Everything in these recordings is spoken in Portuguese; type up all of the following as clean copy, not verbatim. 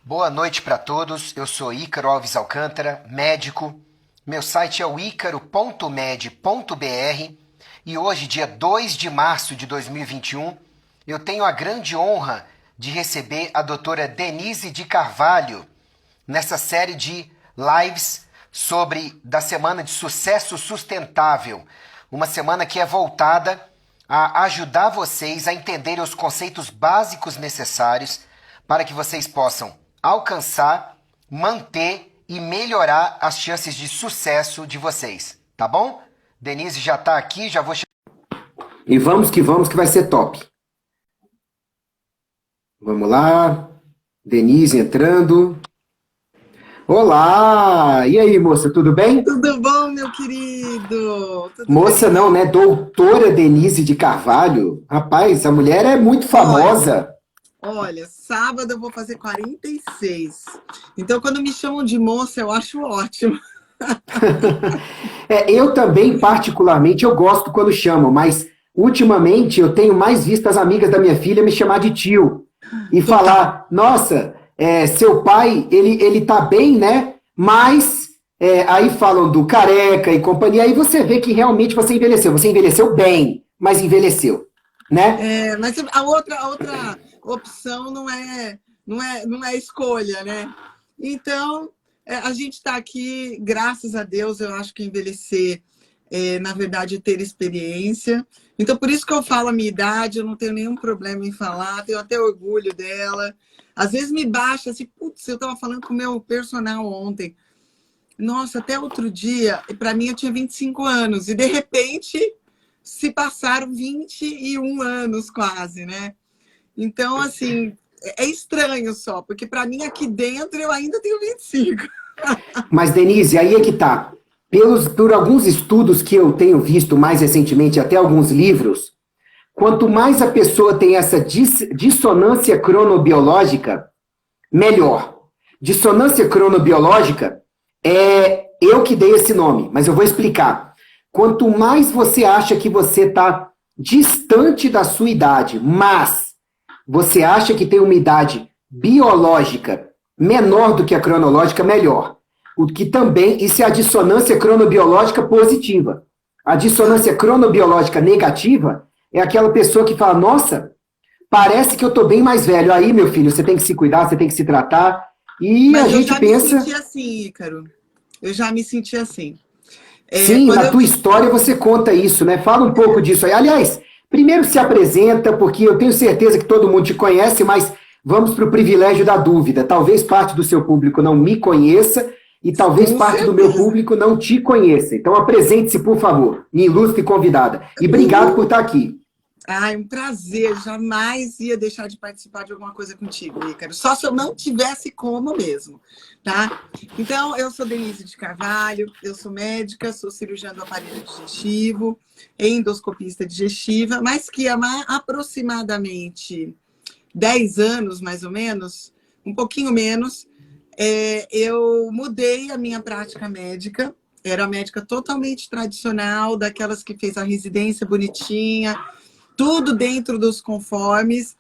Boa noite para todos. Eu sou Ícaro Alves Alcântara, médico. Meu site é o icaro.med.br e hoje, dia 2 de março de 2021, eu tenho a grande honra de receber a doutora Denise de Carvalho nessa série de lives da Semana de Sucesso Sustentável. Uma semana que é voltada a ajudar vocês a entenderem os conceitos básicos necessários para que vocês possam alcançar, manter e melhorar as chances de sucesso de vocês, tá bom? Denise já tá aqui, já vou... E vamos que vai ser top. Vamos lá, Denise entrando. Olá! E aí, moça, tudo bem? Tudo bom, meu querido? Tudo Moça bem? não, né? Doutora Denise de Carvalho. Rapaz, a mulher é muito famosa. Olha, sábado eu vou fazer 46. Então, quando me chamam de moça, eu acho ótimo. Eu também, particularmente, eu gosto quando chamam, mas ultimamente eu tenho mais visto as amigas da minha filha me chamar de tio e Total. falar, nossa, seu pai, ele tá bem, né? Mas aí falam do careca e companhia, aí você vê que realmente você envelheceu bem, mas envelheceu, né? Mas a outra opção não é escolha, né? Então, a gente está aqui, graças a Deus, eu acho que envelhecer na verdade, ter experiência. Então, por isso que eu falo a minha idade, eu não tenho nenhum problema em falar, tenho até orgulho dela. Às vezes me baixa assim, putz, eu estava falando com o meu personal ontem. Nossa, até outro dia, para mim eu tinha 25 anos, e de repente se passaram 21 anos quase, né? Então, assim, é estranho só, porque para mim aqui dentro eu ainda tenho 25. Mas, Denise, aí é que tá. Por alguns estudos que eu tenho visto mais recentemente, até alguns livros, quanto mais a pessoa tem essa dissonância cronobiológica, melhor. Dissonância cronobiológica é eu que dei esse nome, mas eu vou explicar. Quanto mais você acha que você está distante da sua idade, mas você acha que tem uma idade biológica menor do que a cronológica, melhor. O que também, isso é a dissonância cronobiológica positiva. A dissonância cronobiológica negativa é aquela pessoa que fala, nossa, parece que eu estou bem mais velho. Aí, meu filho, você tem que se cuidar, você tem que se tratar. E Mas a gente pensa... eu já me senti assim, Ícaro. Eu já me senti assim. Sim, na tua história você conta isso, né? Fala um pouco disso aí. Aliás, primeiro se apresenta, porque eu tenho certeza que todo mundo te conhece, mas vamos para o privilégio da dúvida. Talvez parte do seu público não me conheça e talvez Com parte do certeza. meu público não te conheça. Então apresente-se, por favor, minha ilustre convidada. E obrigado por estar aqui. Ai, um prazer. Jamais ia deixar de participar de alguma coisa contigo, Ícaro. Só se eu não tivesse como mesmo, tá? Então, eu sou Denise de Carvalho, eu sou médica, sou cirurgiã do aparelho digestivo, endoscopista digestiva, mas que há aproximadamente 10 anos, mais ou menos, um pouquinho menos, eu mudei a minha prática médica. Era médica totalmente tradicional, daquelas que fez a residência bonitinha, tudo dentro dos conformes.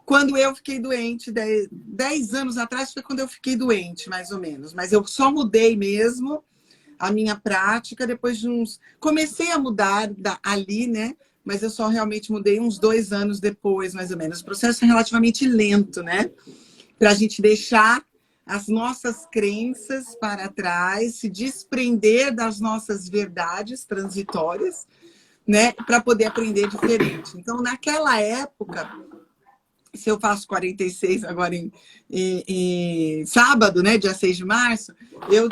Quando eu fiquei doente, 10 anos atrás foi quando eu fiquei doente, mais ou menos. Mas eu só mudei mesmo a minha prática depois de uns... Comecei a mudar ali, né? Mas eu só realmente mudei uns 2 anos depois, mais ou menos. O processo é relativamente lento, né? Para a gente deixar as nossas crenças para trás, se desprender das nossas verdades transitórias, né, para poder aprender diferente. Então, naquela época, se eu faço 46 agora em sábado, né, dia 6 de março, eu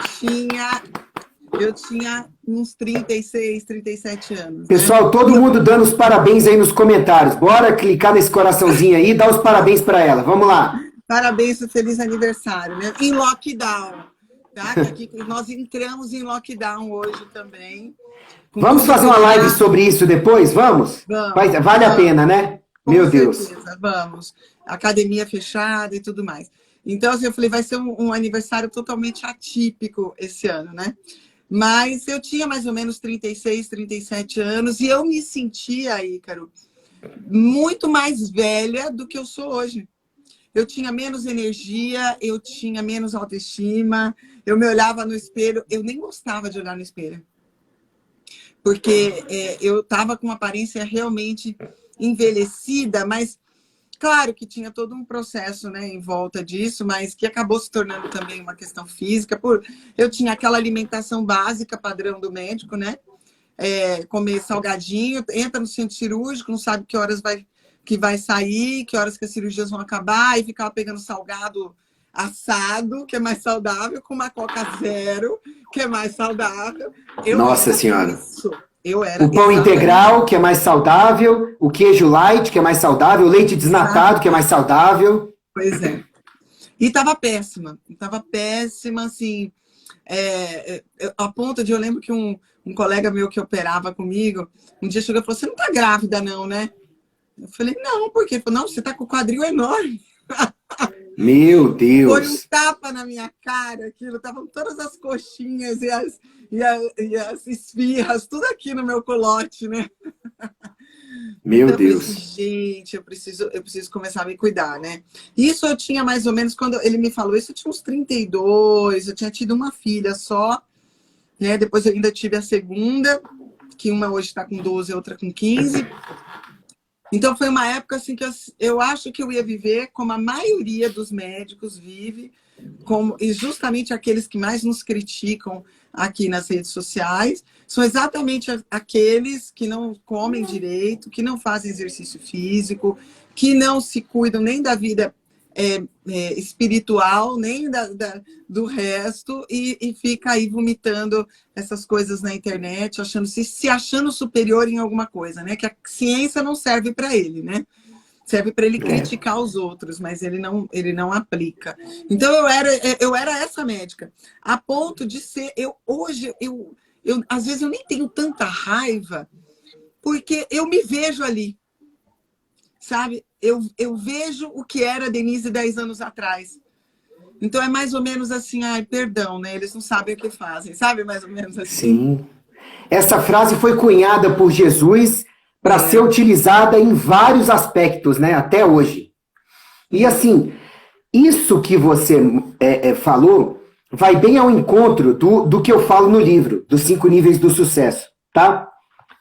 tinha uns 36, 37 anos. Pessoal, né? todo mundo dando os parabéns aí nos comentários. Bora clicar nesse coraçãozinho aí e dar os parabéns para ela. Vamos lá. Parabéns e feliz aniversário, né? Em lockdown. Tá? Aqui nós entramos em lockdown hoje também. Vamos fazer uma live sobre isso depois? Vamos? Vale a pena, né? Meu Deus. Com certeza, vamos. Academia fechada e tudo mais. Então, assim, eu falei, vai ser um aniversário totalmente atípico esse ano, né? Mas eu tinha mais ou menos 36, 37 anos e eu me sentia, Ícaro, muito mais velha do que eu sou hoje. eu tinha menos energia, eu tinha menos autoestima, eu me olhava no espelho, eu nem gostava de olhar no espelho. Porque eu estava com uma aparência realmente envelhecida, mas claro que tinha todo um processo, né, em volta disso, mas que acabou se tornando também uma questão física. Eu tinha aquela alimentação básica, padrão do médico, né? Comer salgadinho, entra no centro cirúrgico, não sabe que horas que vai sair, que horas que as cirurgias vão acabar, e ficava pegando salgado assado, que é mais saudável, com uma Coca Zero, que é mais saudável. Nossa Senhora. Isso. Eu era o pão integral, que é mais saudável, o queijo light, que é mais saudável, o leite desnatado, que é mais saudável. Pois é. E estava péssima, assim, a ponto de, eu lembro que um colega meu que operava comigo, um dia chegou e falou, você não tá grávida não, né? Eu falei, não, por quê? Ele falou, não, você tá com o quadril enorme. Meu Deus! Foi um tapa na minha cara, aquilo, estavam todas as coxinhas e as esfirras, tudo aqui no meu colote, né? Meu então, Deus! Eu pensei, gente, eu preciso começar a me cuidar, né? Isso eu tinha mais ou menos, quando ele me falou isso, eu tinha uns 32, eu tinha tido uma filha só, né? Depois eu ainda tive a segunda, que uma hoje está com 12, a outra com 15. Então, foi uma época assim que eu acho que eu ia viver como a maioria dos médicos vive, e justamente aqueles que mais nos criticam aqui nas redes sociais, são exatamente aqueles que não comem direito, que não fazem exercício físico, que não se cuidam nem da vida espiritual, nem do resto, e fica aí vomitando essas coisas na internet, se achando superior em alguma coisa, né? Que a ciência não serve para ele, né? Serve para ele criticar os outros, mas ele não aplica. Então eu era essa médica, a ponto de ser, hoje às vezes eu nem tenho tanta raiva, porque eu me vejo ali. Sabe? Eu vejo o que era a Denise 10 anos atrás. Então é mais ou menos assim, ai, perdão, né? Eles não sabem o que fazem, sabe? Mais ou menos assim. Sim. Essa frase foi cunhada por Jesus para ser utilizada em vários aspectos, né? Até hoje. E assim, isso que você falou vai bem ao encontro do que eu falo no livro, dos 5 níveis do sucesso, tá?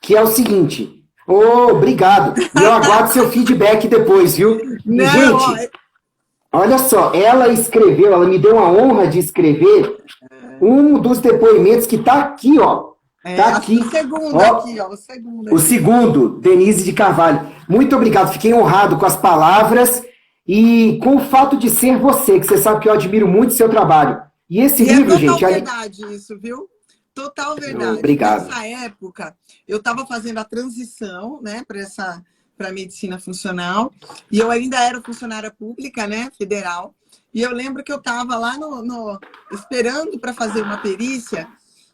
Que é o seguinte... obrigado. E eu aguardo seu feedback depois, viu? Não, gente, olha só, ela me deu a honra de escrever um dos depoimentos que está aqui, ó. Tá aqui. O segundo aqui, ó. O segundo, Denise de Carvalho. Muito obrigado, fiquei honrado com as palavras e com o fato de ser você, que você sabe que eu admiro muito o seu trabalho. E esse livro, gente... É verdade isso, viu? Total verdade. Obrigado. Nessa época, eu estava fazendo a transição, né, para a medicina funcional, e eu ainda era funcionária pública, né, federal, e eu lembro que eu estava lá esperando para fazer uma perícia,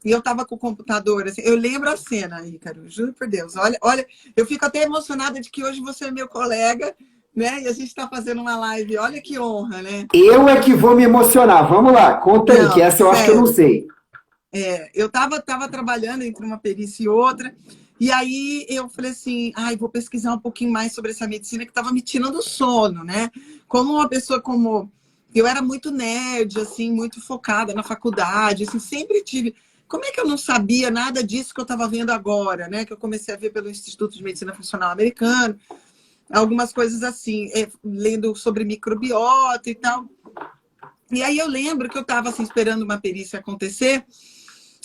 e eu estava com o computador, assim, eu lembro a cena, Ícaro, juro por Deus, olha, eu fico até emocionada de que hoje você é meu colega, né, e a gente está fazendo uma live, olha que honra, né? Eu é que vou me emocionar, vamos lá, conta aí, que essa eu acho que eu não sei. Eu estava trabalhando entre uma perícia e outra, e aí eu falei assim, vou pesquisar um pouquinho mais sobre essa medicina que estava me tirando o sono, né? Como uma pessoa eu era muito nerd, assim, muito focada na faculdade, assim, sempre tive... Como é que eu não sabia nada disso que eu estava vendo agora, né? Que eu comecei a ver pelo Instituto de Medicina Funcional Americano, algumas coisas assim, lendo sobre microbiota e tal. E aí eu lembro que eu estava assim, esperando uma perícia acontecer.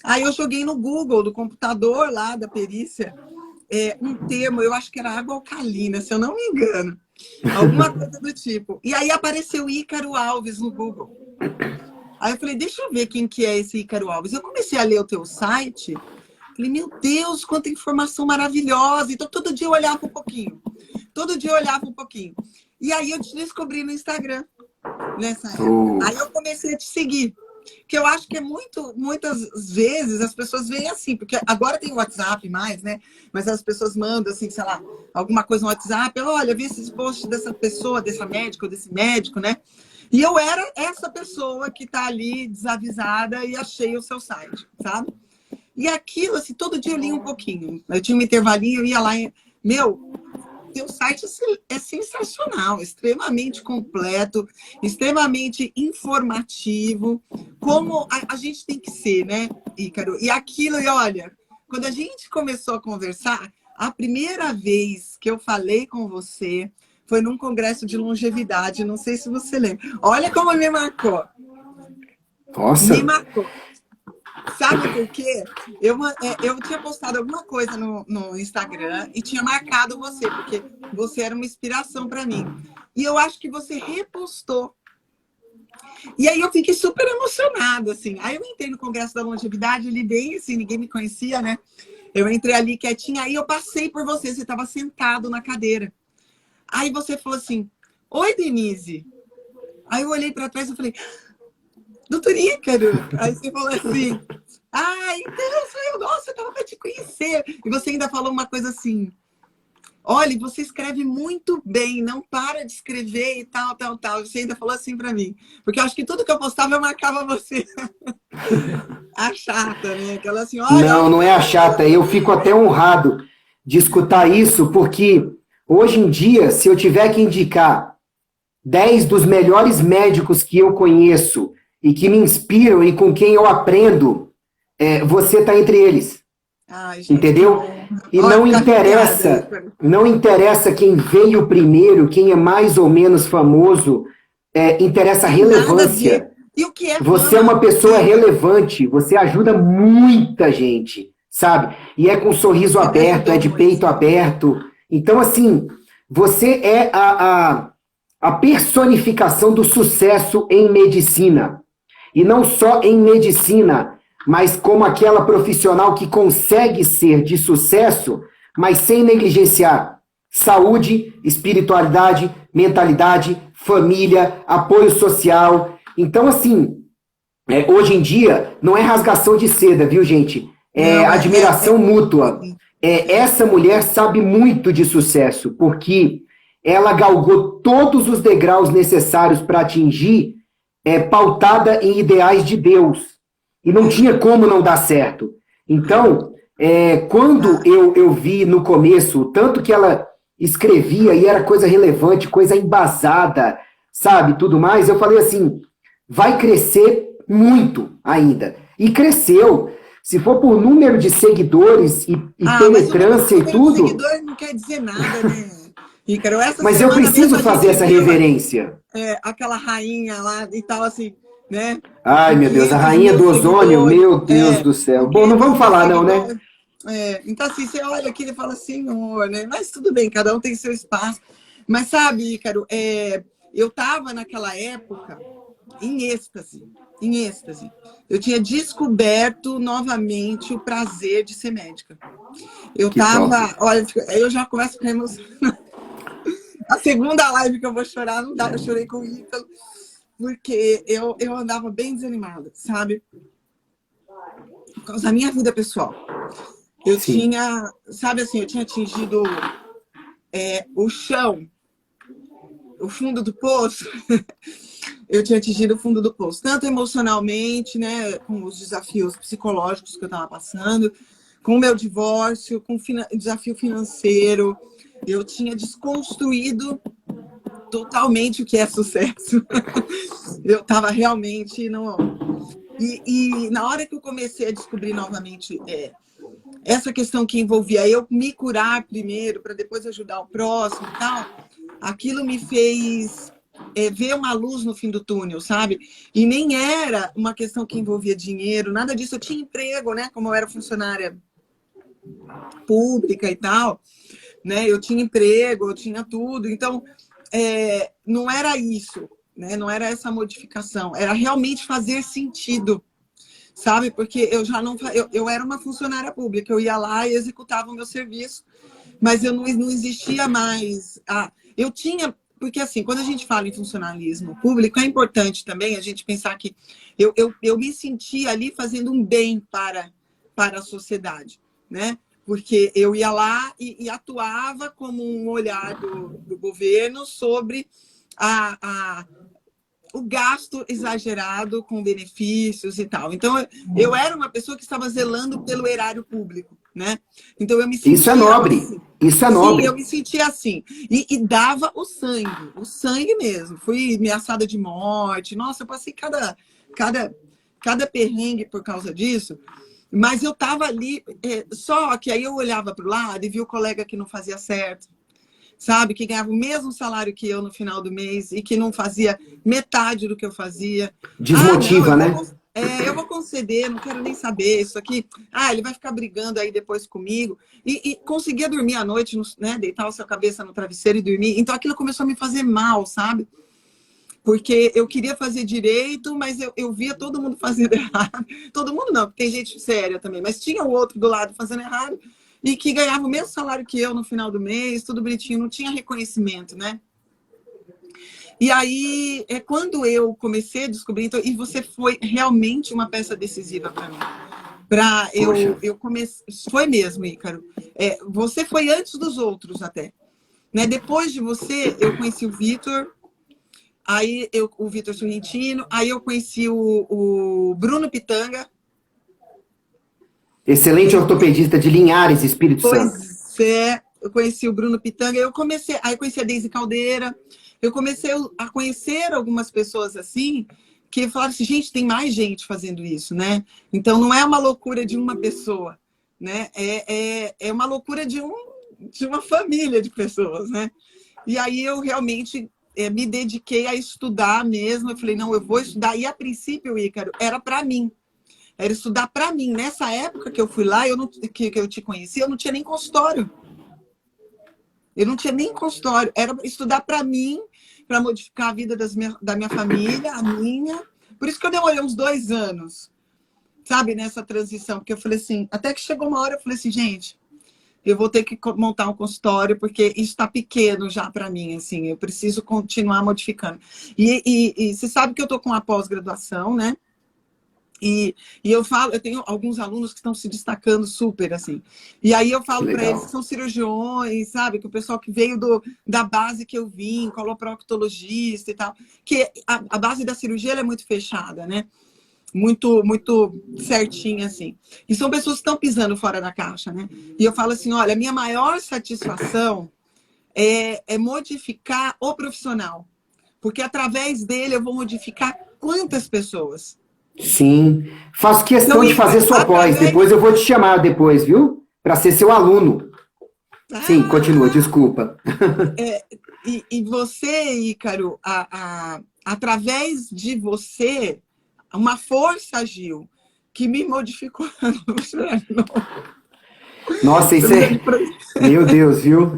Aí eu joguei no Google, do computador lá da perícia, um termo, eu acho que era água alcalina, se eu não me engano. Alguma coisa do tipo. E aí apareceu Ícaro Alves no Google. Aí eu falei, deixa eu ver quem que é esse Ícaro Alves. Eu comecei a ler o teu site, falei, meu Deus, quanta informação maravilhosa. Então todo dia eu olhava um pouquinho. E aí eu te descobri no Instagram, nessa época. Aí eu comecei a te seguir. Que eu acho que muitas vezes as pessoas veem assim, porque agora tem o WhatsApp mais, né? Mas as pessoas mandam, assim, sei lá, alguma coisa no WhatsApp, olha, vi esses posts dessa pessoa, dessa médica ou desse médico, né? E eu era essa pessoa que tá ali desavisada e achei o seu site, sabe? E aquilo, assim, todo dia eu li um pouquinho. Eu tinha um intervalinho, eu ia lá, teu site é sensacional, extremamente completo, extremamente informativo, como a gente tem que ser, né, Ícaro? E aquilo, e olha, quando a gente começou a conversar, a primeira vez que eu falei com você foi num congresso de longevidade, não sei se você lembra. Olha como me marcou. Nossa. Me marcou. Sabe por quê? Eu tinha postado alguma coisa no Instagram e tinha marcado você, porque você era uma inspiração para mim. E eu acho que você repostou. E aí eu fiquei super emocionada, assim. Aí eu entrei no Congresso da Longevidade, ali bem assim, ninguém me conhecia, né? Eu entrei ali quietinha, aí eu passei por você, você estava sentado na cadeira. Aí você falou assim, oi, Denise. Aí eu olhei para trás e falei, doutor Ícaro. Aí você falou assim, então sou eu, nossa, eu tava para te conhecer. E você ainda falou uma coisa assim, olha, você escreve muito bem, não para de escrever e tal, tal, tal. Você ainda falou assim para mim, porque eu acho que tudo que eu postava eu marcava você. A chata, né? Aquela assim, olha, Não, não é a chata. Eu fico até honrado de escutar isso, porque hoje em dia, se eu tiver que indicar 10 dos melhores médicos que eu conheço e que me inspiram e com quem eu aprendo, você está entre eles. ai, gente, Entendeu? E olha, não fica arrepiada. interessa, não interessa quem veio primeiro, quem é mais ou menos famoso, interessa a Tem nada a ver. relevância. E o que é Você é fama? uma pessoa relevante, você ajuda muita gente, sabe? E é com um sorriso Você me aberto, é ajudou de muito. peito aberto. Então, assim, você é a personificação do sucesso em medicina. E não só em medicina, mas como aquela profissional que consegue ser de sucesso, mas sem negligenciar saúde, espiritualidade, mentalidade, família, apoio social. Então, assim, hoje em dia, não é rasgação de seda, viu, gente? É Não, admiração mútua. é. Essa mulher sabe muito de sucesso, porque ela galgou todos os degraus necessários para atingir, pautada em ideais de Deus. E não tinha como não dar certo. Então, quando eu vi no começo, tanto que ela escrevia e era coisa relevante, coisa embasada, sabe, tudo mais, eu falei assim, vai crescer muito ainda. E cresceu. Se for por número de seguidores e Mas o penetrância e número de tudo, seguidores não quer dizer nada, né, Ícaro? Essa mas eu semana mesmo preciso a fazer gente essa viu reverência. aquela rainha lá e tal, assim, né? Ai, Com meu Deus, a 500 rainha mil do ozônio, seguidores. meu Deus do céu. Com Bom, não 500 vamos mil falar não, né? seguidores. Então, assim, você olha aqui e fala, senhor, né? Mas tudo bem, cada um tem seu espaço. Mas sabe, Ícaro, eu estava naquela época em êxtase, em êxtase. Eu tinha descoberto novamente o prazer de ser médica. Eu Que top. estava, olha, eu já começo com a emoção. A segunda live que eu vou chorar, não dá, eu chorei com o Ítalo, porque eu andava bem desanimada, sabe? Por causa da minha vida pessoal. Eu Sim. tinha, sabe assim, eu tinha atingido o chão, o fundo do poço. Eu tinha atingido o fundo do poço, tanto emocionalmente, né, com os desafios psicológicos que eu estava passando, com o meu divórcio, com o desafio financeiro. Eu tinha desconstruído totalmente o que é sucesso. Eu estava realmente E na hora que eu comecei a descobrir novamente essa questão que envolvia eu me curar primeiro, para depois ajudar o próximo e tal, aquilo me fez ver uma luz no fim do túnel, sabe? E nem era uma questão que envolvia dinheiro, nada disso. Eu tinha emprego, né? Como eu era funcionária pública e tal, né? Eu tinha emprego, eu tinha tudo. Então, não era isso, né? Não era essa modificação. Era realmente fazer sentido, sabe? Porque eu já não... Eu era uma funcionária pública. Eu ia lá e executava o meu serviço, mas eu não existia mais... eu tinha... Porque, assim, quando a gente fala em funcionalismo público, é importante também a gente pensar que eu me sentia ali fazendo um bem para a sociedade, né? Porque eu ia lá e atuava como um olhar do governo sobre o gasto exagerado com benefícios e tal. Então, eu era uma pessoa que estava zelando pelo erário público, né? Então, eu me sentia... Isso é nobre. Assim. Isso é Sim, nobre. eu me sentia assim. E dava o sangue mesmo. Fui ameaçada de morte. Nossa, eu passei cada perrengue por causa disso. Mas eu estava ali, só que aí eu olhava para o lado e via o colega que não fazia certo, sabe? Que ganhava o mesmo salário que eu no final do mês e que não fazia metade do que eu fazia. Desmotiva, né? Eu vou conceder, não quero nem saber isso aqui. Ele vai ficar brigando aí depois comigo. E conseguia dormir à noite, né? Deitar a sua cabeça no travesseiro e dormir. Então aquilo começou a me fazer mal, sabe? Porque eu queria fazer direito, mas eu via todo mundo fazendo errado. Todo mundo não, porque tem gente séria também, mas tinha o outro do lado fazendo errado e que ganhava o mesmo salário que eu no final do mês, tudo bonitinho, não tinha reconhecimento, né? E aí, quando eu comecei a descobrir, então, e você foi realmente uma peça decisiva para mim. Eu comecei, foi mesmo, Ícaro. Você foi antes dos outros até. Né? Depois de você, eu conheci o Vitor, aí o Vitor Sorrentino, aí eu conheci o Bruno Pitanga. Excelente ortopedista de Linhares, Espírito Santo. Pois eu conheci o Bruno Pitanga, aí eu conheci a Deise Caldeira, eu comecei a conhecer algumas pessoas assim, que falaram assim, gente, tem mais gente fazendo isso, né? Então não é uma loucura de uma pessoa, né? É uma loucura de uma família de pessoas, né? E aí eu realmente me dediquei a estudar mesmo, eu falei, não, eu vou estudar, e a princípio, Ícaro, era para mim. Era estudar para mim. Nessa época que eu fui lá, que eu te conheci, eu não tinha nem consultório. Eu não tinha nem consultório. Era estudar para mim, para modificar a vida da minha família, a minha. Por isso que eu demorei uns 2 anos, sabe, nessa transição. Porque eu falei assim, até que chegou uma hora, eu falei assim, gente, eu vou ter que montar um consultório, porque isso está pequeno já para mim, assim, eu preciso continuar modificando. E você sabe que eu estou com a pós-graduação, né? E eu tenho alguns alunos que estão se destacando super, assim. E aí eu falo para eles que são cirurgiões, sabe? Que o pessoal que veio da base que eu vim, coloproctologista e tal. Que a base da cirurgia ela é muito fechada, né? Muito, muito certinha, assim. E são pessoas que estão pisando fora da caixa, né? E eu falo assim, olha, a minha maior satisfação é modificar o profissional. Porque através dele eu vou modificar quantas pessoas? Sim. Faço questão de fazer sua pós. Depois eu vou te chamar depois, viu? Para ser seu aluno. Sim, continua, desculpa. E você, Ícaro, através de você, uma força agiu que me modificou. Nossa, isso é... Meu Deus, viu?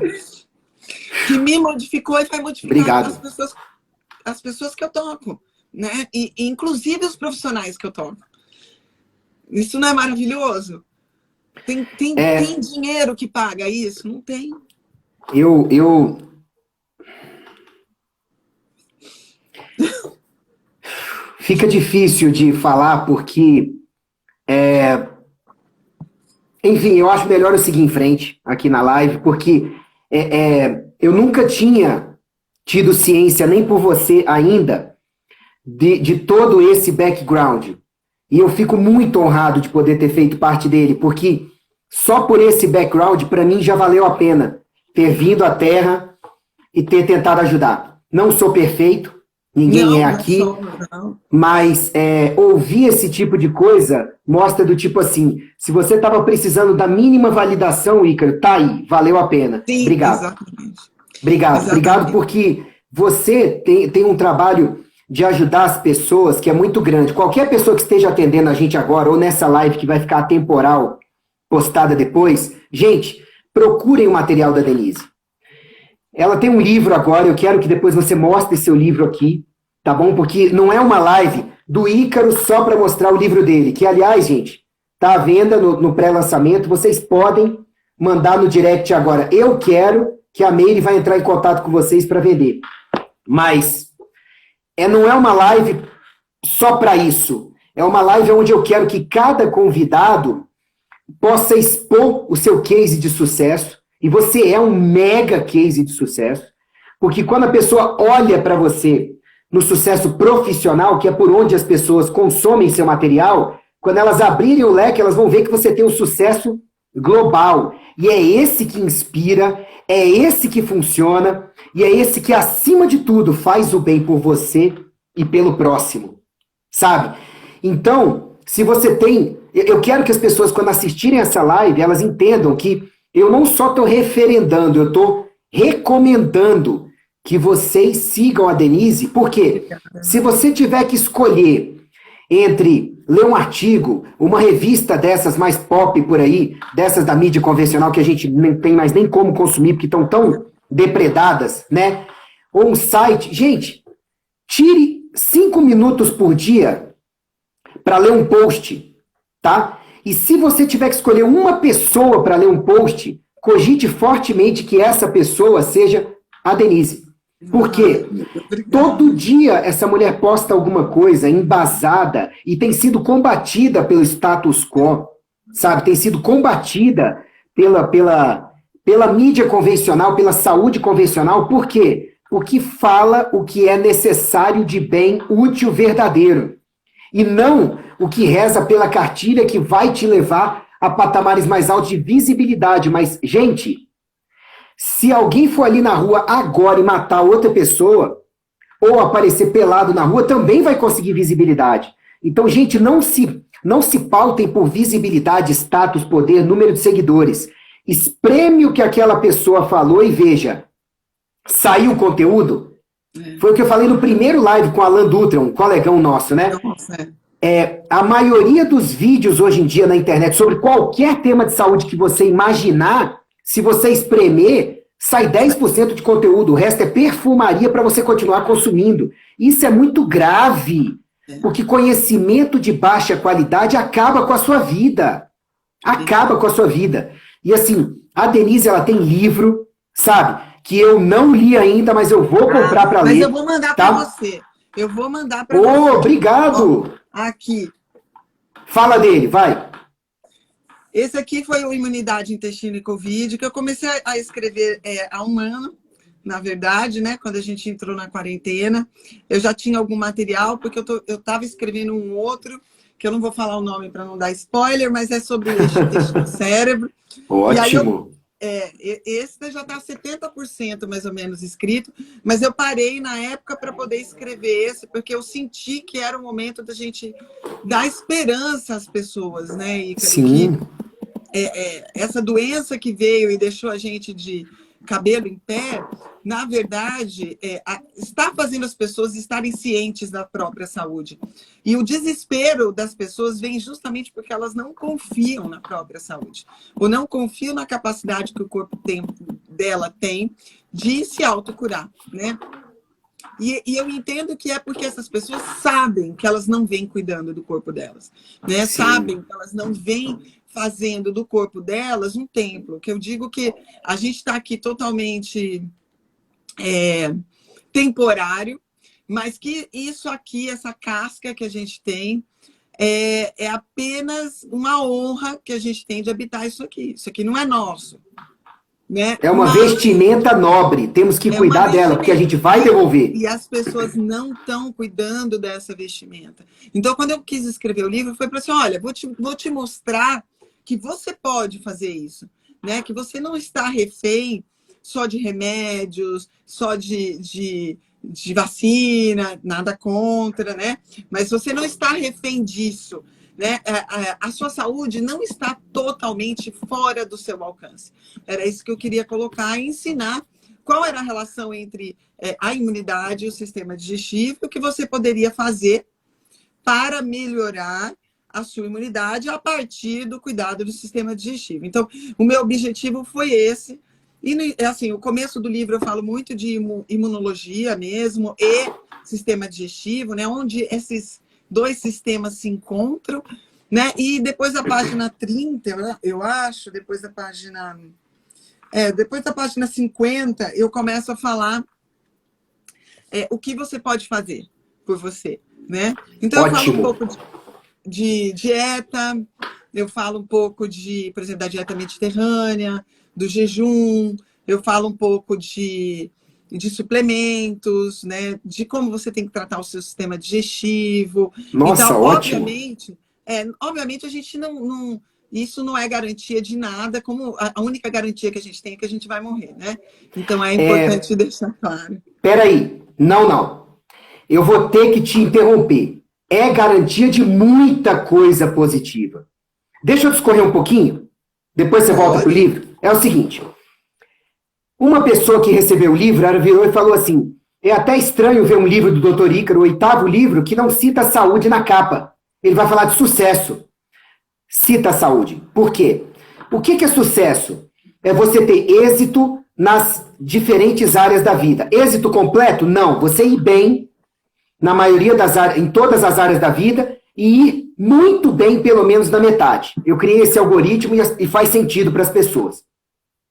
Que me modificou e vai modificar Obrigado. as pessoas que eu toco. Né? E inclusive os profissionais que eu toco. Isso não é maravilhoso? Tem dinheiro que paga isso? Não tem. Fica difícil de falar porque enfim, eu acho melhor eu seguir em frente aqui na live, porque eu nunca tinha tido ciência, nem por você ainda, de todo esse background. E eu fico muito honrado de poder ter feito parte dele, porque só por esse background, para mim, já valeu a pena ter vindo à Terra e ter tentado ajudar. Não sou perfeito, ninguém é aqui, mas ouvir esse tipo de coisa mostra do tipo assim, se você estava precisando da mínima validação, Ícaro, tá aí, valeu a pena. Sim, obrigado. Exatamente. Obrigado porque você tem um trabalho de ajudar as pessoas que é muito grande. Qualquer pessoa que esteja atendendo a gente agora, ou nessa live que vai ficar atemporal, postada depois, gente, procurem o material da Denise. Ela tem um livro agora, eu quero que depois você mostre seu livro aqui, tá bom? Porque não é uma live do Ícaro só para mostrar o livro dele, que, aliás, gente, tá à venda no pré-lançamento, vocês podem mandar no direct agora. Eu quero que a Meire vai entrar em contato com vocês para vender. Mas não é uma live só para isso. É uma live onde eu quero que cada convidado possa expor o seu case de sucesso. E você é um mega case de sucesso. Porque quando a pessoa olha para você no sucesso profissional, que é por onde as pessoas consomem seu material, quando elas abrirem o leque, elas vão ver que você tem um sucesso global. E é esse que inspira, é esse que funciona, e é esse que, acima de tudo, faz o bem por você e pelo próximo. Sabe? Então, se você tem... Eu quero que as pessoas, quando assistirem essa live, elas entendam que eu não só estou referendando, eu estou recomendando que vocês sigam a Denise, porque se você tiver que escolher entre ler um artigo, uma revista dessas mais pop por aí, dessas da mídia convencional que a gente não tem mais nem como consumir, porque estão tão depredadas, né? Ou um site. Gente, tire 5 minutos por dia para ler um post, tá? E se você tiver que escolher uma pessoa para ler um post, cogite fortemente que essa pessoa seja a Denise. Porque todo dia essa mulher posta alguma coisa embasada e tem sido combatida pelo status quo, sabe? Tem sido combatida pela mídia convencional, pela saúde convencional. Por quê? Porque fala o que é necessário de bem útil, verdadeiro. E não o que reza pela cartilha que vai te levar a patamares mais altos de visibilidade. Mas, gente, se alguém for ali na rua agora e matar outra pessoa, ou aparecer pelado na rua, também vai conseguir visibilidade. Então, gente, não se pautem por visibilidade, status, poder, número de seguidores. Espreme o que aquela pessoa falou e veja. Saiu o conteúdo? Foi o que eu falei no primeiro live com o Alan Dutra, um colegão nosso, né? A maioria dos vídeos hoje em dia na internet sobre qualquer tema de saúde que você imaginar, se você espremer, sai 10% de conteúdo, o resto é perfumaria para você continuar consumindo. Isso é muito grave, porque conhecimento de baixa qualidade acaba com a sua vida. Acaba com a sua vida. E assim, a Denise, ela tem livro, sabe? Que eu não li ainda, mas eu vou comprar para ler. Mas eu vou mandar para você. Eu vou mandar para você. Obrigado! Aqui. Fala dele, vai. Esse aqui foi o Imunidade, Intestino e Covid, que eu comecei a escrever há um ano, na verdade, né? Quando a gente entrou na quarentena. Eu já tinha algum material, porque eu estava escrevendo um outro, que eu não vou falar o nome para não dar spoiler, mas é sobre o intestino e cérebro. Ótimo! Esse já está 70% mais ou menos escrito, mas eu parei na época para poder escrever esse, porque eu senti que era o momento da gente dar esperança às pessoas, né? E sim. Essa doença que veio e deixou a gente de cabelo em pé, na verdade, está fazendo as pessoas estarem cientes da própria saúde. E o desespero das pessoas vem justamente porque elas não confiam na própria saúde, ou não confiam na capacidade que o corpo dela tem de se autocurar, né? E eu entendo que é porque essas pessoas sabem que elas não vêm cuidando do corpo delas, né? Sabem que elas não vêm fazendo do corpo delas um templo, que eu digo que a gente está aqui totalmente temporário, mas que isso aqui, essa casca que a gente tem, é apenas uma honra que a gente tem de habitar isso aqui. Isso aqui não é nosso, né? É uma vestimenta nobre, temos que cuidar dela, porque a gente vai devolver. E as pessoas não estão cuidando dessa vestimenta. Então, quando eu quis escrever o livro, foi para assim, olha, vou te mostrar que você pode fazer isso, né? Que você não está refém só de remédios, só de vacina, nada contra, né? Mas você não está refém disso, né? A sua saúde não está totalmente fora do seu alcance. Era isso que eu queria colocar e ensinar qual era a relação entre a imunidade e o sistema digestivo, o que você poderia fazer para melhorar a sua imunidade a partir do cuidado do sistema digestivo. Então, o meu objetivo foi esse. E, assim, o começo do livro eu falo muito de imunologia mesmo e sistema digestivo, né? Onde esses dois sistemas se encontram, né? E depois da página 30, eu acho, depois da página 50, eu começo a falar o que você pode fazer por você, né? Então, Ótimo. Eu falo um pouco de dieta, eu falo um pouco por exemplo, da dieta mediterrânea, do jejum, eu falo um pouco de de suplementos, né? De como você tem que tratar o seu sistema digestivo. Nossa, então, ótimo. obviamente a gente não isso não é garantia de nada, como a única garantia que a gente tem é que a gente vai morrer, né? Então é importante deixar claro. Peraí, não. Eu vou ter que te interromper. É garantia de muita coisa positiva. Deixa eu discorrer um pouquinho, depois você volta pro livro. É o seguinte, uma pessoa que recebeu o livro, ela virou e falou assim, é até estranho ver um livro do Dr. Ícaro, o 8º livro, que não cita a saúde na capa. Ele vai falar de sucesso. Cita a saúde. Por quê? O que é sucesso? É você ter êxito nas diferentes áreas da vida. Êxito completo? Não. Você ir bem na maioria das áreas, em todas as áreas da vida e ir muito bem, pelo menos na metade. Eu criei esse algoritmo e faz sentido para as pessoas.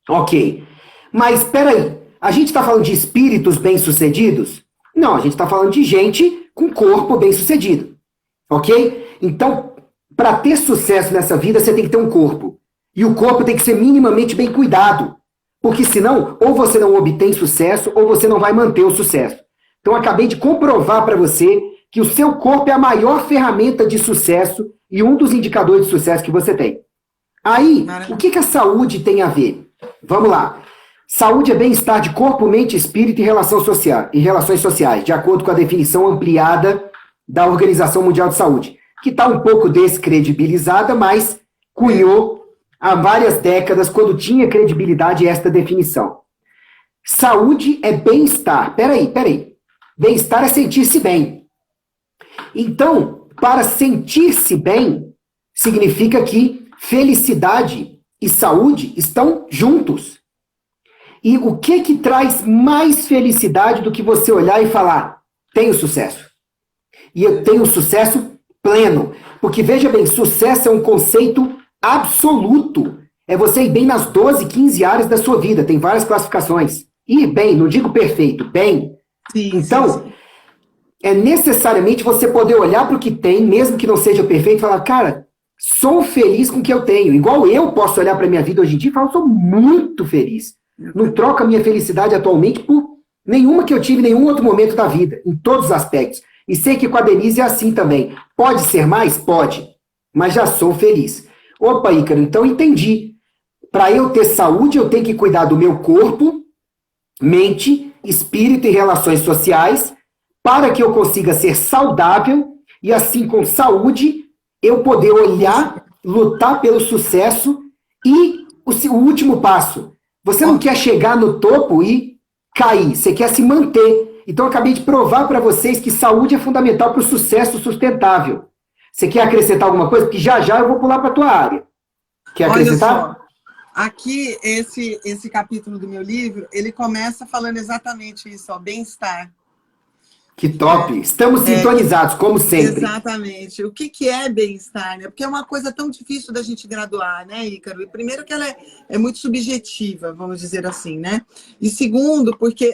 Ok. Mas, espera aí. A gente está falando de espíritos bem-sucedidos? Não, a gente está falando de gente com corpo bem-sucedido. Ok? Então, para ter sucesso nessa vida, você tem que ter um corpo. E o corpo tem que ser minimamente bem cuidado. Porque senão, ou você não obtém sucesso, ou você não vai manter o sucesso. Então, eu acabei de comprovar para você que o seu corpo é a maior ferramenta de sucesso e um dos indicadores de sucesso que você tem. Aí, o que a saúde tem a ver? Vamos lá. Saúde é bem-estar de corpo, mente, espírito e relações sociais, de acordo com a definição ampliada da Organização Mundial de Saúde, que está um pouco descredibilizada, mas cunhou há várias décadas, quando tinha credibilidade, esta definição. Saúde é bem-estar. Peraí. Bem-estar é sentir-se bem. Então, para sentir-se bem, significa que felicidade e saúde estão juntos. E o que traz mais felicidade do que você olhar e falar, tenho sucesso? E eu tenho sucesso pleno. Porque, veja bem, sucesso é um conceito absoluto. É você ir bem nas 12, 15 áreas da sua vida. Tem várias classificações. Ir bem, não digo perfeito, bem. Então, é necessariamente você poder olhar para o que tem, mesmo que não seja perfeito, e falar, cara, sou feliz com o que eu tenho. Igual eu posso olhar para a minha vida hoje em dia e falar, sou muito feliz. Não troco a minha felicidade atualmente por nenhuma que eu tive em nenhum outro momento da vida, em todos os aspectos. E sei que com a Denise é assim também. Pode ser mais? Pode. Mas já sou feliz. Opa, Ícaro, então entendi. Para eu ter saúde, eu tenho que cuidar do meu corpo, mente, espírito e relações sociais, para que eu consiga ser saudável e assim com saúde eu poder olhar, lutar pelo sucesso e o último passo. Você não quer chegar no topo e cair, você quer se manter. Então eu acabei de provar para vocês que saúde é fundamental para o sucesso sustentável. Você quer acrescentar alguma coisa? Porque já eu vou pular para a tua área. Quer acrescentar? Olha só, aqui esse capítulo do meu livro, ele começa falando exatamente isso, ó, bem-estar. Que top! Estamos sintonizados, como sempre. Exatamente. O que é bem-estar, né? Porque é uma coisa tão difícil da gente graduar, né, Ícaro? E primeiro que ela é muito subjetiva, vamos dizer assim, né? E segundo, porque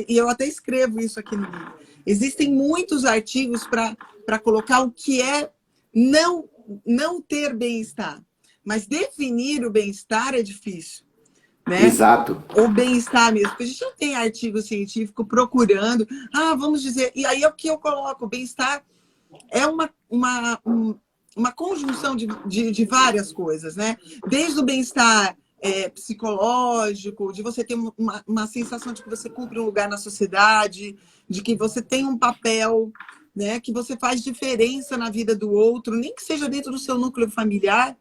e eu até escrevo isso aqui no livro, existem muitos artigos para colocar o que é não ter bem-estar. Mas definir o bem-estar é difícil. Né? Exato. O bem-estar mesmo, porque a gente não tem artigo científico procurando, vamos dizer, e aí é o que eu coloco, o bem-estar é uma conjunção de várias coisas, né? Desde o bem-estar psicológico, de você ter uma sensação de que você cumpre um lugar na sociedade, de que você tem um papel, né? Que você faz diferença na vida do outro, nem que seja dentro do seu núcleo familiar,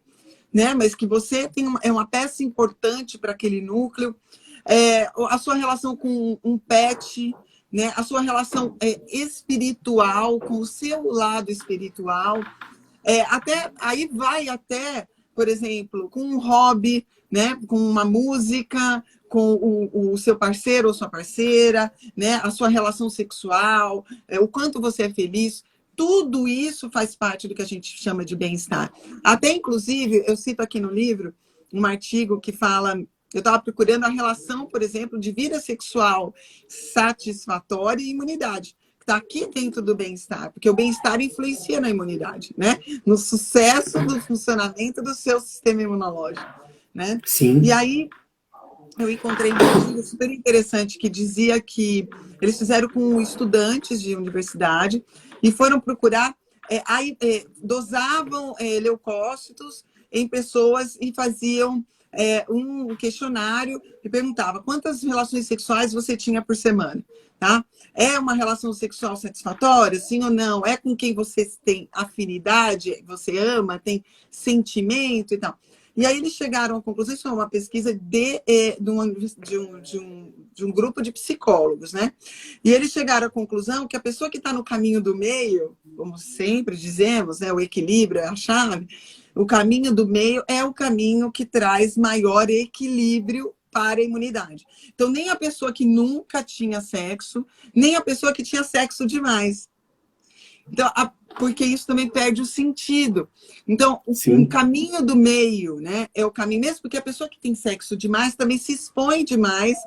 né? Mas que você é uma peça importante para aquele núcleo, a sua relação com um pet, né? A sua relação espiritual, com o seu lado espiritual, aí vai até, por exemplo, com um hobby, né? Com uma música, com o seu parceiro ou sua parceira, né? A sua relação sexual, o quanto você é feliz. Tudo isso faz parte do que a gente chama de bem-estar. Até, inclusive, eu cito aqui no livro um artigo que fala... Eu estava procurando a relação, por exemplo, de vida sexual satisfatória e imunidade. Está aqui dentro do bem-estar, porque o bem-estar influencia na imunidade, né? No sucesso do funcionamento do seu sistema imunológico, né? Sim. E aí, eu encontrei um artigo super interessante que dizia que eles fizeram com estudantes de universidade e foram procurar, dosavam leucócitos em pessoas e faziam um questionário que perguntava quantas relações sexuais você tinha por semana, tá? É uma relação sexual satisfatória, sim ou não? É com quem você tem afinidade, você ama, tem sentimento e tal. E aí eles chegaram à conclusão, isso é uma pesquisa de um grupo de psicólogos, né? E eles chegaram à conclusão que a pessoa que está no caminho do meio, como sempre dizemos, né, o equilíbrio é a chave, o caminho do meio é o caminho que traz maior equilíbrio para a imunidade. Então, nem a pessoa que nunca tinha sexo, nem a pessoa que tinha sexo demais. Então, porque isso também perde o sentido. Então, o caminho do meio, né, é o caminho mesmo, porque a pessoa que tem sexo demais também se expõe demais,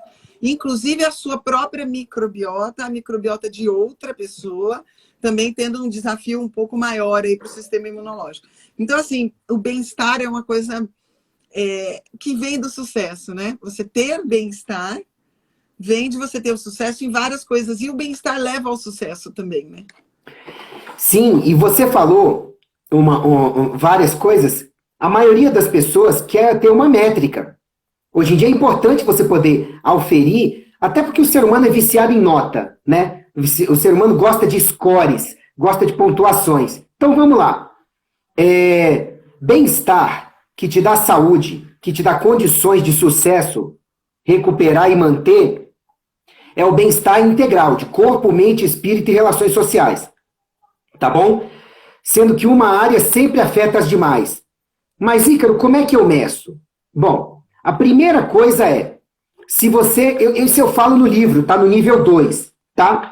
inclusive a sua própria microbiota, a microbiota de outra pessoa, também tendo um desafio um pouco maior aí para o sistema imunológico. Então, assim, o bem-estar é uma coisa que vem do sucesso, né? Você ter bem-estar vem de você ter o sucesso em várias coisas, e o bem-estar leva ao sucesso também, né? Sim, e você falou várias coisas. A maioria das pessoas quer ter uma métrica. Hoje em dia é importante você poder auferir, até porque o ser humano é viciado em nota, né? O ser humano gosta de scores, gosta de pontuações. Então vamos lá. Bem-estar, que te dá saúde, que te dá condições de sucesso, recuperar e manter, é o bem-estar integral, de corpo, mente, espírito e relações sociais. Tá bom? Sendo que uma área sempre afeta as demais. Mas, Ícaro, como é que eu meço? Bom, a primeira coisa é, se você... Isso eu falo no livro, tá? No nível 2, tá?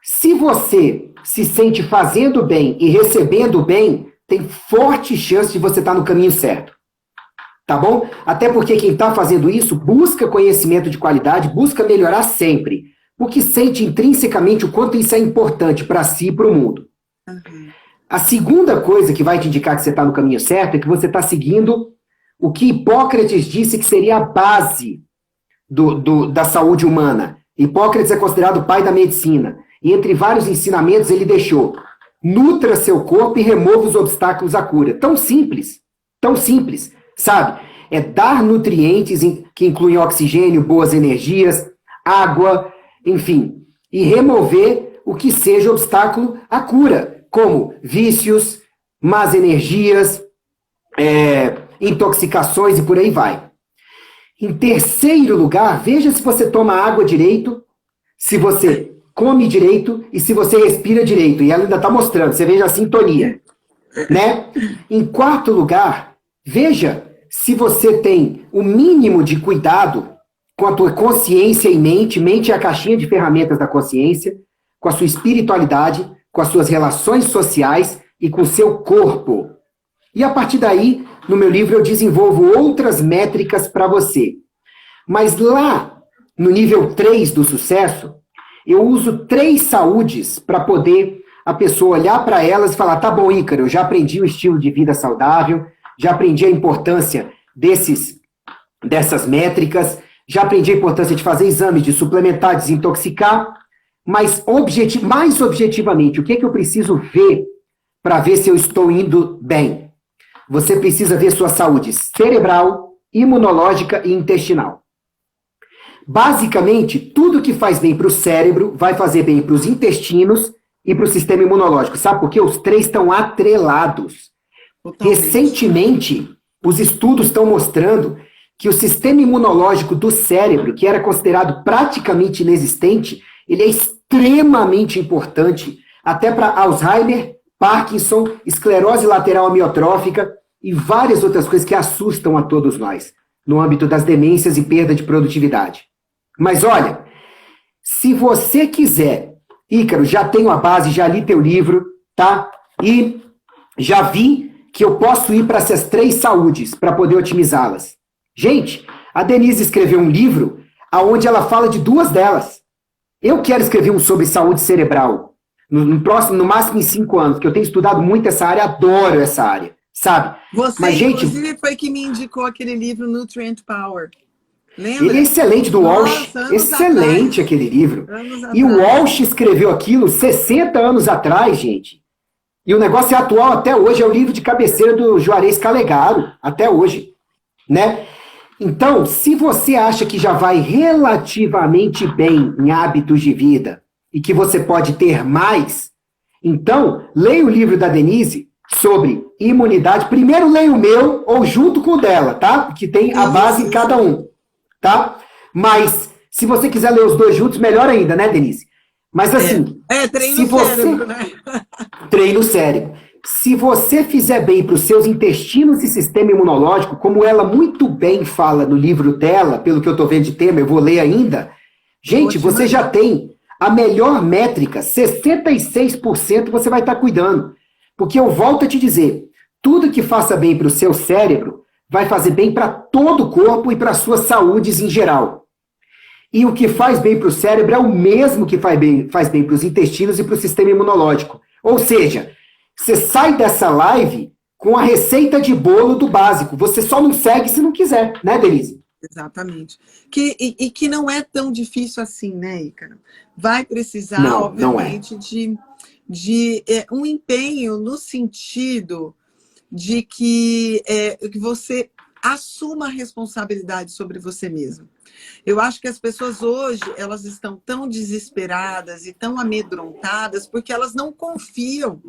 Se você se sente fazendo bem e recebendo bem, tem forte chance de você estar no caminho certo. Tá bom? Até porque quem está fazendo isso busca conhecimento de qualidade, busca melhorar sempre. Porque sente intrinsecamente o quanto isso é importante para si e para o mundo. Uhum. A segunda coisa que vai te indicar que você está no caminho certo é que você está seguindo o que Hipócrates disse que seria a base da saúde humana. Hipócrates é considerado o pai da medicina. E entre vários ensinamentos ele deixou: nutra seu corpo e remova os obstáculos à cura. Tão simples, sabe? É dar nutrientes que incluem oxigênio, boas energias, água, enfim. E remover o que seja obstáculo à cura, como vícios, más energias, intoxicações e por aí vai. Em terceiro lugar, veja se você toma água direito, se você come direito e se você respira direito. E ela ainda está mostrando, você veja a sintonia. Né? Em quarto lugar, veja se você tem o mínimo de cuidado com a tua consciência e mente. Mente é a caixinha de ferramentas da consciência, com a sua espiritualidade, com as suas relações sociais e com o seu corpo. E a partir daí, no meu livro, eu desenvolvo outras métricas para você. Mas lá, no nível 3 do sucesso, eu uso 3 saúdes para poder a pessoa olhar para elas e falar: tá bom, Ícaro, eu já aprendi o estilo de vida saudável, já aprendi a importância dessas métricas, já aprendi a importância de fazer exames, de suplementar, desintoxicar, mas mais objetivamente, o que é que eu preciso ver para ver se eu estou indo bem? Você precisa ver sua saúde cerebral, imunológica e intestinal. Basicamente, tudo que faz bem para o cérebro vai fazer bem para os intestinos e para o sistema imunológico. Sabe por quê? Os 3 estão atrelados. Totalmente. Recentemente, os estudos estão mostrando que o sistema imunológico do cérebro, que era considerado praticamente inexistente, ele é extremamente importante até para Alzheimer, Parkinson, esclerose lateral amiotrófica e várias outras coisas que assustam a todos nós, no âmbito das demências e perda de produtividade. Mas olha, se você quiser, Ícaro, já tenho a base, já li teu livro, tá? E já vi que eu posso ir para essas 3 saúdes para poder otimizá-las. Gente, a Denise escreveu um livro onde ela fala de 2 delas. Eu quero escrever um sobre saúde cerebral no máximo em 5 anos, porque eu tenho estudado muito essa área, adoro essa área, sabe? Você, mas, gente, inclusive, foi que me indicou aquele livro Nutrient Power. Lembra? Ele é excelente, do Walsh. Nossa, anos Excelente atrás. aquele livro. Anos E o atrás. Walsh escreveu aquilo 60 anos atrás, gente. E o negócio é atual até hoje, é o livro de cabeceira do Juarez Calegaro, até hoje, né? Então, se você acha que já vai relativamente bem em hábitos de vida e que você pode ter mais, então, leia o livro da Denise sobre imunidade. Primeiro leia o meu ou junto com o dela, tá? Que tem a base em cada um, tá? Mas, se você quiser ler os dois juntos, melhor ainda, né, Denise? Mas assim, treino se o você cérebro, né? treina o cérebro. Se você fizer bem para os seus intestinos e sistema imunológico, como ela muito bem fala no livro dela, pelo que eu estou vendo de tema, eu vou ler ainda. Gente, você já tem a melhor métrica, 66% você vai estar cuidando. Porque eu volto a te dizer, tudo que faça bem para o seu cérebro vai fazer bem para todo o corpo e para as suas saúdes em geral. E o que faz bem para o cérebro é o mesmo que faz bem para os intestinos e para o sistema imunológico. Ou seja, você sai dessa live com a receita de bolo do básico. Você só não segue se não quiser, né, Denise? Exatamente. Que não é tão difícil assim, né, Ícaro? Vai precisar, Não, obviamente, não é. de um empenho no sentido de que você assuma a responsabilidade sobre você mesmo. Eu acho que as pessoas hoje, elas estão tão desesperadas e tão amedrontadas porque elas não confiam.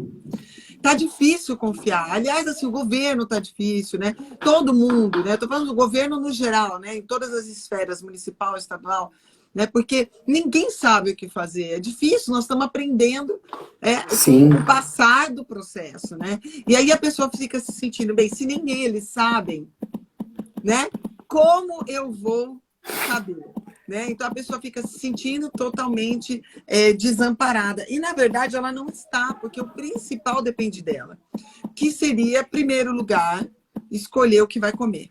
Tá difícil confiar. Aliás, assim, o governo tá difícil, né? Todo mundo, né? Estou falando do governo no geral, né? Em todas as esferas, municipal, estadual, né? Porque ninguém sabe o que fazer. É difícil, nós estamos aprendendo Sim. com o passar do processo, né? E aí a pessoa fica se sentindo bem. Se nem eles sabem, né? Como eu vou saber? Né? Então a pessoa fica se sentindo totalmente desamparada. E, na verdade, ela não está, porque o principal depende dela. Que seria, em primeiro lugar, escolher o que vai comer.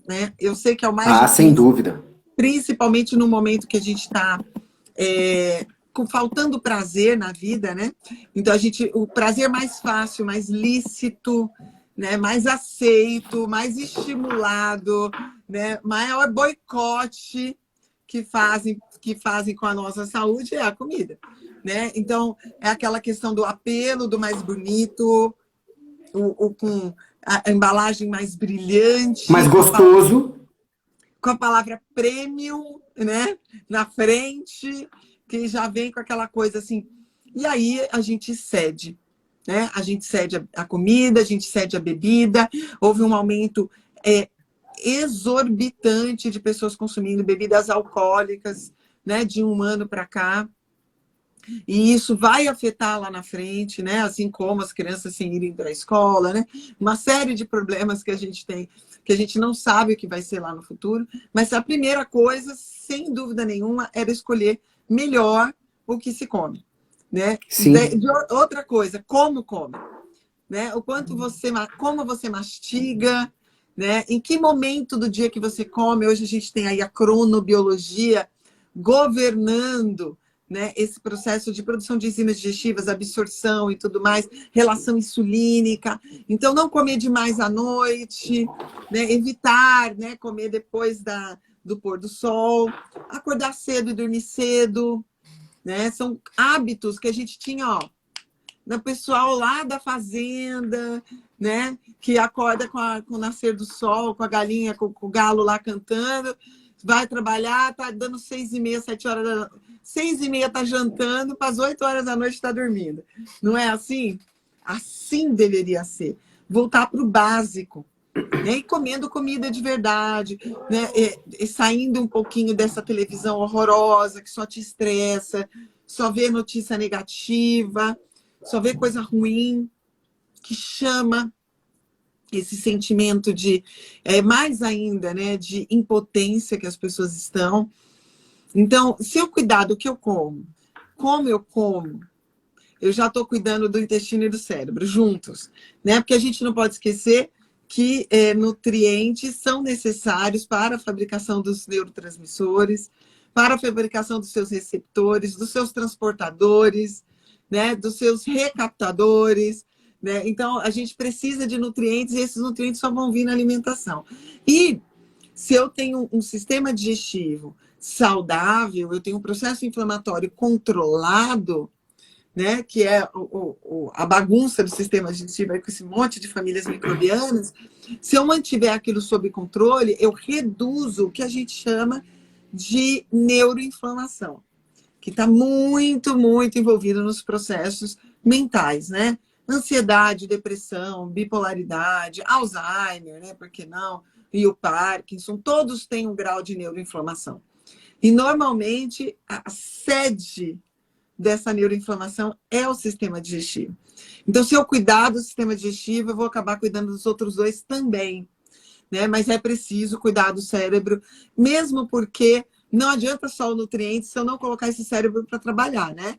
Né? Eu sei que é o mais difícil. Sem dúvida. Principalmente no momento que a gente está faltando prazer na vida, né? Então, o prazer mais fácil, mais lícito, né? Mais aceito, mais estimulado, né? Maior boicote que fazem com a nossa saúde é a comida, né? Então, é aquela questão do apelo, do mais bonito, com a embalagem mais brilhante. Mais gostoso. Com a palavra premium, né? Na frente, que já vem com aquela coisa assim. E aí a gente cede, né? A gente cede a comida, a gente cede a bebida. Houve um aumento exorbitante de pessoas consumindo bebidas alcoólicas, né, de um ano para cá. E isso vai afetar lá na frente, né, assim como as crianças sem irem para a escola, né, uma série de problemas que a gente tem, que a gente não sabe o que vai ser lá no futuro. Mas a primeira coisa, sem dúvida nenhuma, era escolher melhor o que se come, né? Sim. Outra coisa, como come, né? O quanto como você mastiga, né? Em que momento do dia que você come? Hoje a gente tem aí a cronobiologia governando, né, esse processo de produção de enzimas digestivas, absorção e tudo mais, relação insulínica. Então, não comer demais à noite, né, evitar, né, comer depois do pôr do sol, acordar cedo e dormir cedo, né? São hábitos que a gente tinha, ó, do pessoal lá da fazenda, né? Que acorda com o nascer do sol, com a galinha, com o galo lá cantando, vai trabalhar, tá dando 6h30, 7h. 6h30 tá jantando, para as 8h da noite tá dormindo. Não é assim? Assim deveria ser. Voltar para o básico, né? E comendo comida de verdade, né? E saindo um pouquinho dessa televisão horrorosa que só te estressa, só vê notícia negativa, só vê coisa ruim, que chama esse sentimento de, mais ainda, né, de impotência que as pessoas estão. Então, se eu cuidar do que eu como eu como, eu já estou cuidando do intestino e do cérebro juntos, né? Porque a gente não pode esquecer que nutrientes são necessários para a fabricação dos neurotransmissores, para a fabricação dos seus receptores, dos seus transportadores, né? Dos seus recaptadores, né? Então, a gente precisa de nutrientes e esses nutrientes só vão vir na alimentação. E Se eu tenho um sistema digestivo saudável, eu tenho um processo inflamatório controlado, né, que é a bagunça do sistema digestivo, com esse monte de famílias microbianas, se eu mantiver aquilo sob controle, eu reduzo o que a gente chama de neuroinflamação, que está muito, muito envolvido nos processos mentais, né? Ansiedade, depressão, bipolaridade, Alzheimer, né? Por que não? E o Parkinson, todos têm um grau de neuroinflamação. E, normalmente, a sede dessa neuroinflamação é o sistema digestivo. Então, se eu cuidar do sistema digestivo, eu vou acabar cuidando dos outros dois também, né? Mas é preciso cuidar do cérebro, mesmo porque não adianta só o nutriente se eu não colocar esse cérebro para trabalhar, né?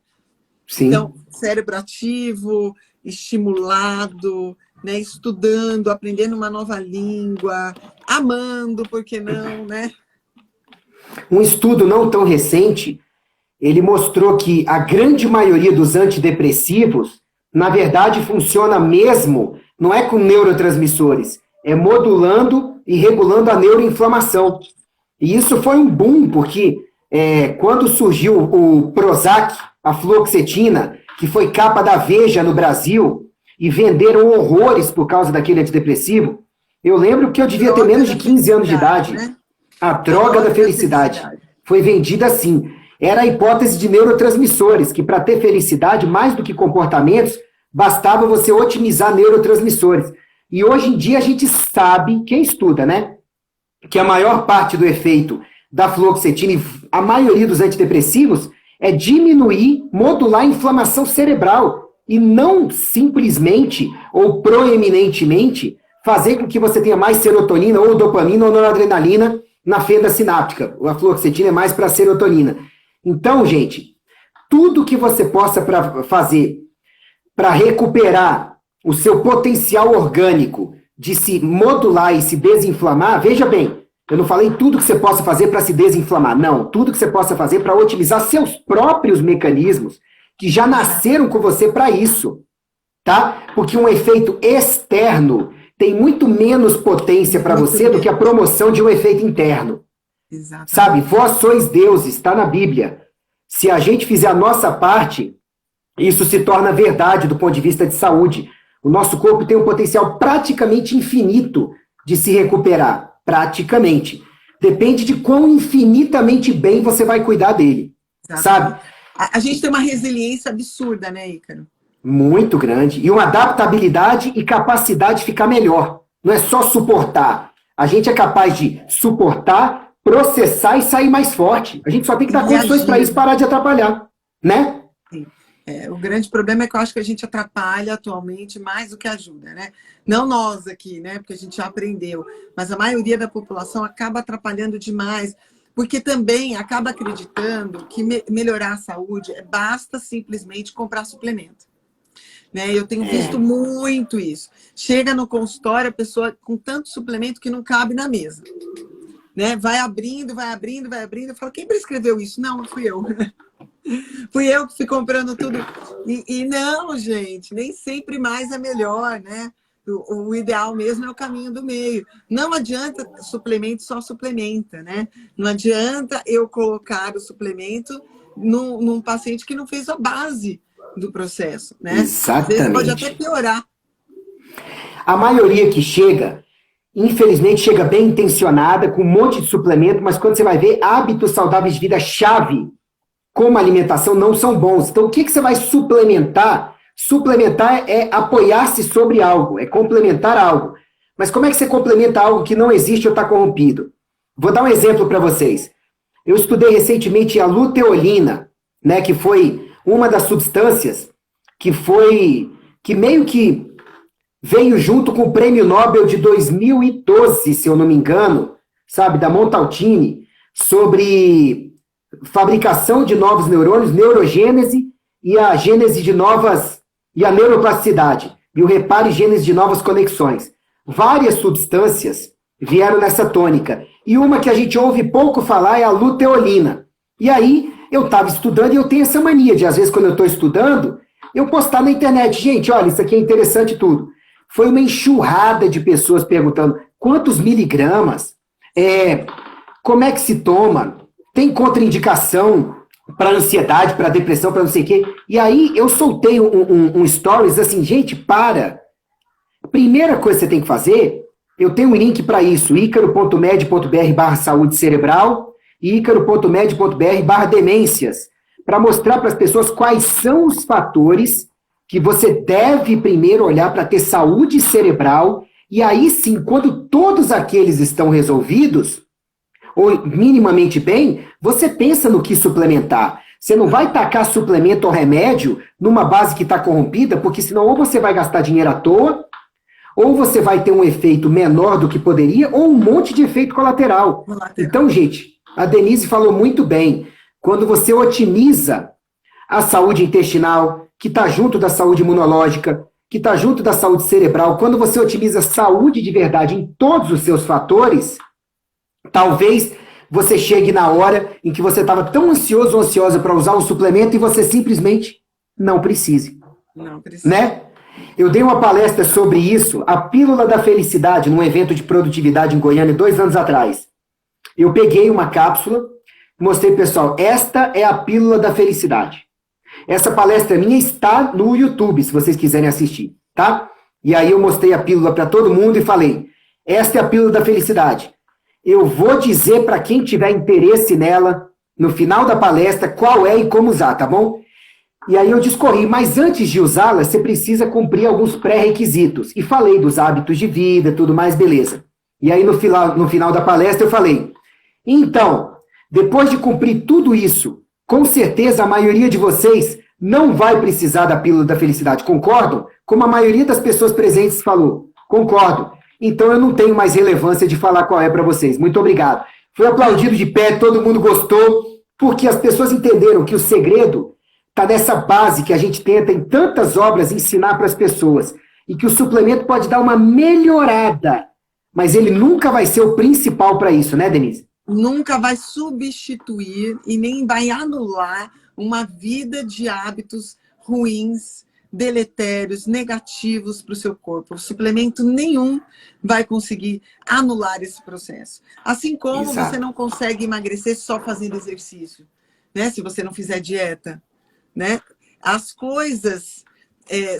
Sim. Então, cérebro ativo, estimulado, né? Estudando, aprendendo uma nova língua, amando, por que não, né? Um estudo não tão recente, ele mostrou que a grande maioria dos antidepressivos, na verdade, funciona mesmo, não é com neurotransmissores, é modulando e regulando a neuroinflamação. E isso foi um boom, porque quando surgiu o Prozac, a fluoxetina, que foi capa da Veja no Brasil, e venderam horrores por causa daquele antidepressivo, eu lembro que eu devia ter menos de 15 anos de idade. Né? A droga da felicidade foi vendida assim. Era a hipótese de neurotransmissores, que para ter felicidade, mais do que comportamentos, bastava você otimizar neurotransmissores. E hoje em dia a gente sabe, quem estuda, né? Que a maior parte do efeito da fluoxetina e a maioria dos antidepressivos é diminuir, modular a inflamação cerebral e não simplesmente ou proeminentemente fazer com que você tenha mais serotonina ou dopamina ou noradrenalina na fenda sináptica. A fluoxetina é mais para serotonina. Então, gente, tudo que você possa fazer para recuperar o seu potencial orgânico de se modular e se desinflamar, veja bem, eu não falei tudo que você possa fazer para se desinflamar, não, tudo que você possa fazer para otimizar seus próprios mecanismos que já nasceram com você para isso, tá? Porque um efeito externo tem muito menos potência para você do que a promoção de um efeito interno. Exatamente. Sabe, vós sois deuses, está na Bíblia. Se a gente fizer a nossa parte, isso se torna verdade do ponto de vista de saúde. O nosso corpo tem um potencial praticamente infinito de se recuperar. Praticamente. Depende de quão infinitamente bem você vai cuidar dele. Exatamente. Sabe? A gente tem uma resiliência absurda, né, Ícaro? Muito grande. E uma adaptabilidade e capacidade de ficar melhor. Não é só suportar. A gente é capaz de suportar, processar e sair mais forte. A gente só tem que dar condições para isso parar de atrapalhar. Né? Sim. O grande problema é que eu acho que a gente atrapalha atualmente mais do que ajuda, né? Não nós aqui, né? Porque a gente já aprendeu. Mas a maioria da população acaba atrapalhando demais. Porque também acaba acreditando que melhorar a saúde basta simplesmente comprar suplemento. Né? Eu tenho visto muito isso. Chega no consultório, a pessoa com tanto suplemento que não cabe na mesa. Né? Vai abrindo, vai abrindo, vai abrindo. Eu falo, quem prescreveu isso? Não fui eu. Fui eu que fui comprando tudo. E não, gente, nem sempre mais é melhor, né? O ideal mesmo é o caminho do meio. Não adianta suplemento, só suplementa, né? Não adianta eu colocar o suplemento num paciente que não fez a base do processo, né? Exatamente. Às vezes pode até piorar. A maioria que chega, infelizmente, chega bem intencionada, com um monte de suplemento, mas quando você vai ver, hábitos saudáveis de vida chave, como alimentação, não são bons. Então, o que você vai suplementar? Suplementar é apoiar-se sobre algo, é complementar algo. Mas como é que você complementa algo que não existe ou está corrompido? Vou dar um exemplo para vocês. Eu estudei recentemente a luteolina, né, que foi uma das substâncias que meio que veio junto com o Prêmio Nobel de 2012, se eu não me engano, sabe, da Montaltini, sobre fabricação de novos neurônios, neurogênese e a gênese de novas, e a neuroplasticidade, e o reparo e gênese de novas conexões. Várias substâncias vieram nessa tônica. E uma que a gente ouve pouco falar é a luteolina. E aí, eu estava estudando e eu tenho essa mania de, às vezes, quando eu estou estudando, eu postar na internet, gente, olha, isso aqui é interessante tudo. Foi uma enxurrada de pessoas perguntando quantos miligramas, Como é que se toma? Tem contraindicação para ansiedade, para depressão, para não sei o quê. E aí eu soltei um stories assim, gente, para. Primeira coisa que você tem que fazer, eu tenho um link para isso, icaro.med.br/saúde cerebral e icaro.med.br/demências, para mostrar para as pessoas quais são os fatores que você deve primeiro olhar para ter saúde cerebral, e aí sim, quando todos aqueles estão resolvidos, ou minimamente bem, você pensa no que suplementar. Você não vai tacar suplemento ou remédio numa base que está corrompida, porque senão ou você vai gastar dinheiro à toa, ou você vai ter um efeito menor do que poderia, ou um monte de efeito colateral. Então, gente, a Denise falou muito bem. Quando você otimiza a saúde intestinal, que está junto da saúde imunológica, que está junto da saúde cerebral, quando você otimiza a saúde de verdade em todos os seus fatores, talvez você chegue na hora em que você estava tão ansioso ou ansiosa para usar um suplemento e você simplesmente não precise. Não precisa. Né? Eu dei uma palestra sobre isso, a pílula da felicidade, num evento de produtividade em Goiânia, 2 anos atrás. Eu peguei uma cápsula, mostrei, pessoal, esta é a pílula da felicidade. Essa palestra minha está no YouTube, se vocês quiserem assistir, tá? E aí eu mostrei a pílula para todo mundo e falei, esta é a pílula da felicidade. Eu vou dizer para quem tiver interesse nela, no final da palestra, qual é e como usar, tá bom? E aí eu discorri, mas antes de usá-la, você precisa cumprir alguns pré-requisitos. E falei dos hábitos de vida, tudo mais, beleza. E aí no final da palestra eu falei, então, depois de cumprir tudo isso, com certeza a maioria de vocês não vai precisar da pílula da felicidade, concordam? Como a maioria das pessoas presentes falou, concordo. Então eu não tenho mais relevância de falar qual é para vocês. Muito obrigado. Foi aplaudido de pé, todo mundo gostou, porque as pessoas entenderam que o segredo está nessa base que a gente tenta em tantas obras ensinar para as pessoas, e que o suplemento pode dar uma melhorada, mas ele nunca vai ser o principal para isso, né, Denise? Nunca vai substituir e nem vai anular uma vida de hábitos ruins, deletérios, negativos para o seu corpo. O suplemento nenhum vai conseguir anular esse processo. Assim como Exato. Você não consegue emagrecer só fazendo exercício, né? Se você não fizer dieta, né? As coisas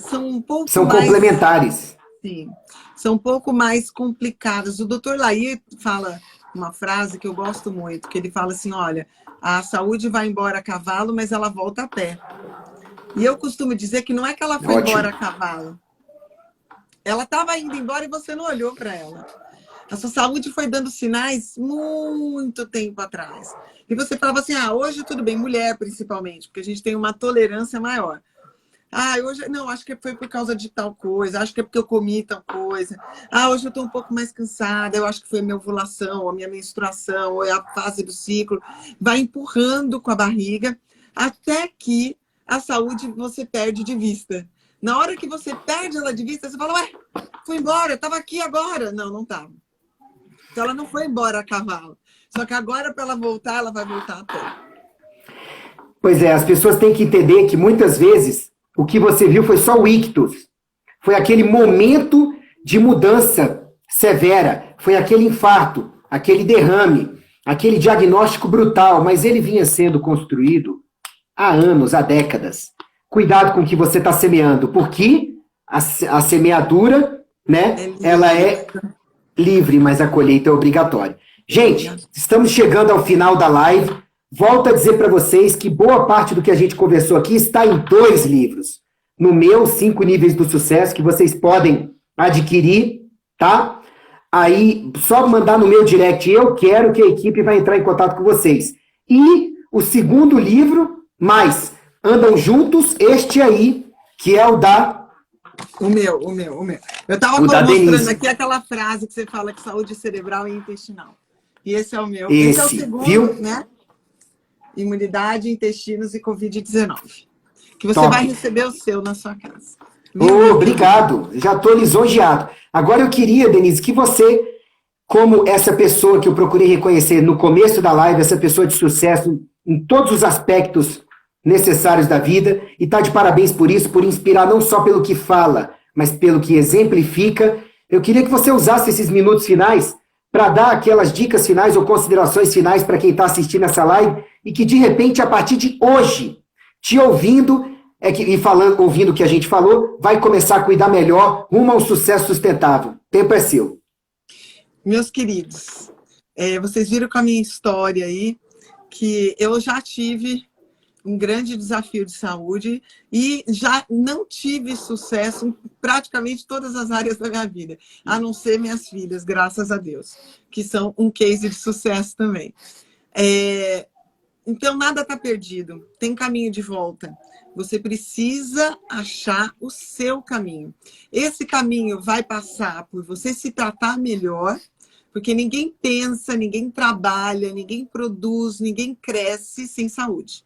são um pouco São mais... complementares. Sim, são um pouco mais complicadas. O Dr. Lair fala uma frase que eu gosto muito, que ele fala assim, olha, a saúde vai embora a cavalo, mas ela volta a pé. E eu costumo dizer que não é que ela foi embora a cavalo. Ela estava indo embora e você não olhou para ela. A sua saúde foi dando sinais muito tempo atrás. E você falava assim, hoje tudo bem, mulher principalmente, porque a gente tem uma tolerância maior. Hoje, não, acho que foi por causa de tal coisa, acho que é porque eu comi tal coisa. Hoje eu estou um pouco mais cansada, eu acho que foi a minha ovulação, a minha menstruação, ou a fase do ciclo. Vai empurrando com a barriga, até que a saúde você perde de vista. Na hora que você perde ela de vista, você fala, ué, fui embora, eu estava aqui agora. Não, não estava. Então ela não foi embora a cavalo. Só que agora, para ela voltar, ela vai voltar a pé. Pois é, as pessoas têm que entender que muitas vezes o que você viu foi só o ictus. Foi aquele momento de mudança severa. Foi aquele infarto, aquele derrame, aquele diagnóstico brutal. Mas ele vinha sendo construído há anos, há décadas. Cuidado com o que você está semeando, porque a semeadura, né, ela é livre, mas a colheita é obrigatória. Gente, estamos chegando ao final da live. Volto a dizer para vocês que boa parte do que a gente conversou aqui está em 2 livros. No meu, 5 níveis do sucesso, que vocês podem adquirir, tá? Aí, só mandar no meu direct, eu quero que a equipe vai entrar em contato com vocês. E o segundo livro, mais Andam Juntos, este aí, que é o da... O meu. Eu estava mostrando aqui aquela frase que você fala que saúde cerebral e intestinal. E esse é o meu. Esse é o segundo, viu? Né? Imunidade, intestinos e Covid-19. Que você vai receber o seu na sua casa. Obrigado, já estou lisonjeado. Agora eu queria, Denise, que você, como essa pessoa que eu procurei reconhecer no começo da live, essa pessoa de sucesso em todos os aspectos necessários da vida, e está de parabéns por isso, por inspirar não só pelo que fala, mas pelo que exemplifica. Eu queria que você usasse esses minutos finais para dar aquelas dicas finais ou considerações finais para quem está assistindo essa live e que, de repente, a partir de hoje, te ouvindo e falando, ouvindo o que a gente falou, vai começar a cuidar melhor rumo a um sucesso sustentável. O tempo é seu. Meus queridos, vocês viram com a minha história aí que eu já tive um grande desafio de saúde e já não tive sucesso em praticamente todas as áreas da minha vida, a não ser minhas filhas, graças a Deus, que são um case de sucesso também. Então, nada está perdido, tem caminho de volta. Você precisa achar o seu caminho. Esse caminho vai passar por você se tratar melhor, porque ninguém pensa, ninguém trabalha, ninguém produz, ninguém cresce sem saúde.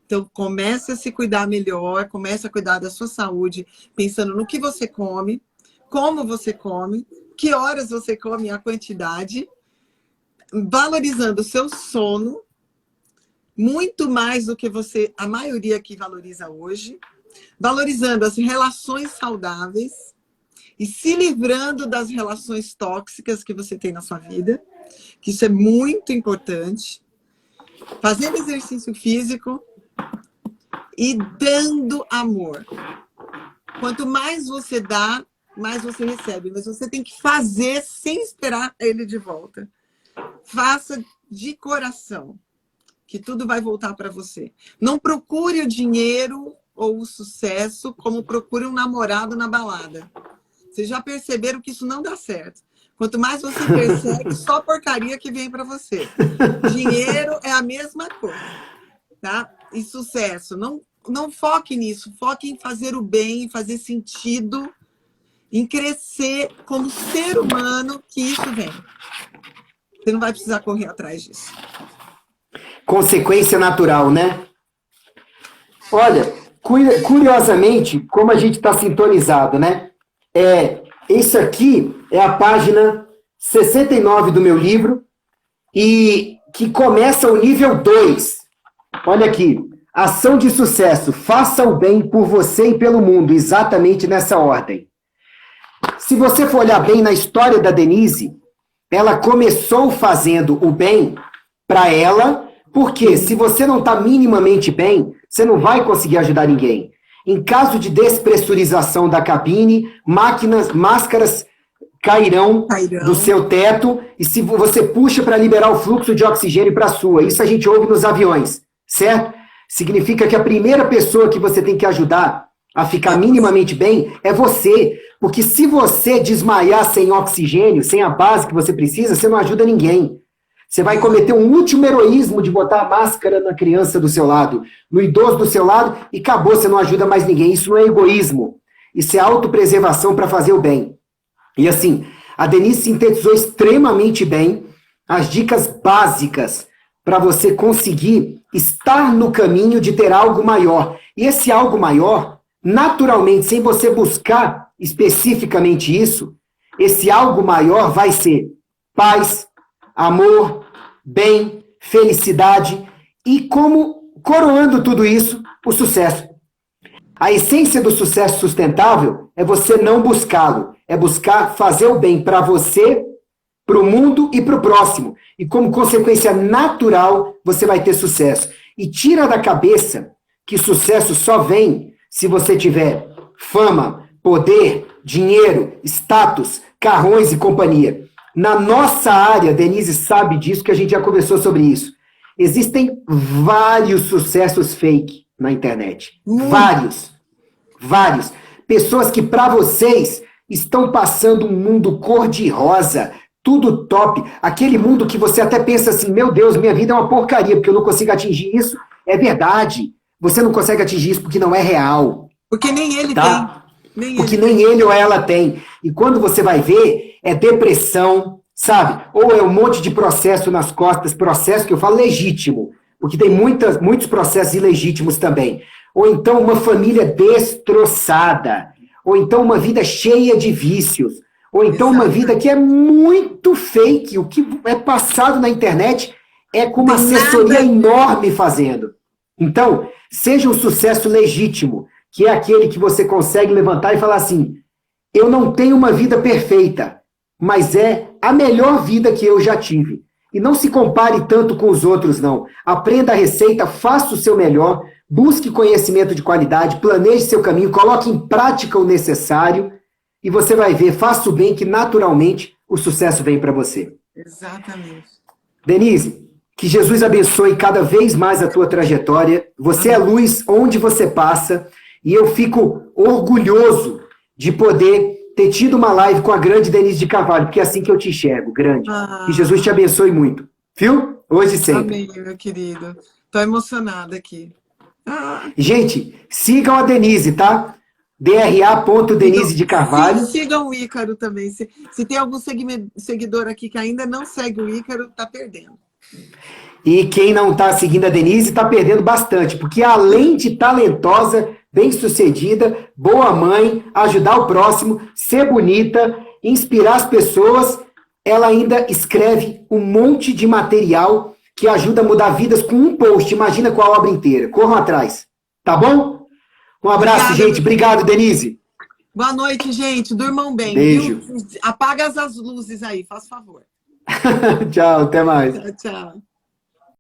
Então, comece a se cuidar melhor, comece a cuidar da sua saúde, pensando no que você come, como você come, que horas você come, a quantidade, valorizando o seu sono, muito mais do que a maioria aqui valoriza hoje, valorizando as relações saudáveis e se livrando das relações tóxicas que você tem na sua vida, que isso é muito importante, fazendo exercício físico, e dando amor. Quanto mais você dá, mais você recebe. Mas você tem que fazer sem esperar ele de volta. Faça de coração, que tudo vai voltar para você. Não procure o dinheiro ou o sucesso como procure um namorado na balada. Vocês já perceberam que isso não dá certo. Quanto mais você persegue, só porcaria que vem para você. Dinheiro é a mesma coisa. Tá? E sucesso, não foque nisso, foque em fazer o bem, em fazer sentido, em crescer como ser humano, que isso vem. Você não vai precisar correr atrás disso. Consequência natural, né? Olha, curiosamente, como a gente está sintonizado, né? Isso aqui é a página 69 do meu livro, e que começa o nível 2. Olha aqui, ação de sucesso, faça o bem por você e pelo mundo, exatamente nessa ordem. Se você for olhar bem na história da Denise, ela começou fazendo o bem para ela, porque se você não está minimamente bem, você não vai conseguir ajudar ninguém. Em caso de despressurização da cabine, máscaras cairão do seu teto, e se você puxa para liberar o fluxo de oxigênio para a sua, isso a gente ouve nos aviões. Certo? Significa que a primeira pessoa que você tem que ajudar a ficar minimamente bem é você. Porque se você desmaiar sem oxigênio, sem a base que você precisa, você não ajuda ninguém. Você vai cometer um último heroísmo de botar a máscara na criança do seu lado, no idoso do seu lado, e acabou, você não ajuda mais ninguém. Isso não é egoísmo. Isso é autopreservação para fazer o bem. E assim, a Denise sintetizou extremamente bem as dicas básicas para você conseguir estar no caminho de ter algo maior. E esse algo maior, naturalmente, sem você buscar especificamente isso, esse algo maior vai ser paz, amor, bem, felicidade e, como coroando tudo isso, o sucesso. A essência do sucesso sustentável é você não buscá-lo, é buscar fazer o bem para você, para o mundo e para o próximo. E como consequência natural, você vai ter sucesso. E tira da cabeça que sucesso só vem se você tiver fama, poder, dinheiro, status, carrões e companhia. Na nossa área, Denise sabe disso, que a gente já conversou sobre isso. Existem vários sucessos fake na internet. Vários. Pessoas que, para vocês, estão passando um mundo cor-de-rosa, tudo top, aquele mundo que você até pensa assim, meu Deus, minha vida é uma porcaria, porque eu não consigo atingir isso. É verdade, você não consegue atingir isso porque não é real. Porque nem ele tá? tem. Porque nem ele ou ela tem. E quando você vai ver, é depressão, sabe? Ou é um monte de processo nas costas, processo que eu falo legítimo, porque tem muitos processos ilegítimos também. Ou então uma família destroçada, ou então uma vida cheia de vícios, ou então uma vida que é muito fake. O que é passado na internet é com uma assessoria enorme fazendo. Então, seja um sucesso legítimo, que é aquele que você consegue levantar e falar assim, eu não tenho uma vida perfeita, mas é a melhor vida que eu já tive. E não se compare tanto com os outros, não. Aprenda a receita, faça o seu melhor, busque conhecimento de qualidade, planeje seu caminho, coloque em prática o necessário e você vai ver, faça o bem que naturalmente o sucesso vem para você. Exatamente. Denise, que Jesus abençoe cada vez mais a tua trajetória. Você é luz onde você passa e eu fico orgulhoso de poder ter tido uma live com a grande Denise de Carvalho, porque é assim que eu te enxergo, grande. Que Jesus te abençoe muito. Viu? Hoje e sempre. Amém, meu querido. Tô emocionada aqui. Gente, sigam a Denise, tá? DRA.Denise de Carvalho. Sigam o Ícaro também. Se tem algum seguidor aqui que ainda não segue o Ícaro, tá perdendo. E quem não está seguindo a Denise está perdendo bastante, porque além de talentosa, bem-sucedida, boa mãe, ajudar o próximo, ser bonita, inspirar as pessoas, ela ainda escreve um monte de material que ajuda a mudar vidas com um post. Imagina com a obra inteira. Corram atrás. Tá bom? Um abraço, gente. Obrigado, Denise. Boa noite, gente. Durmam bem. Beijo. Viu? Apaga as luzes aí, faz favor. Tchau, até mais. Tchau, tchau.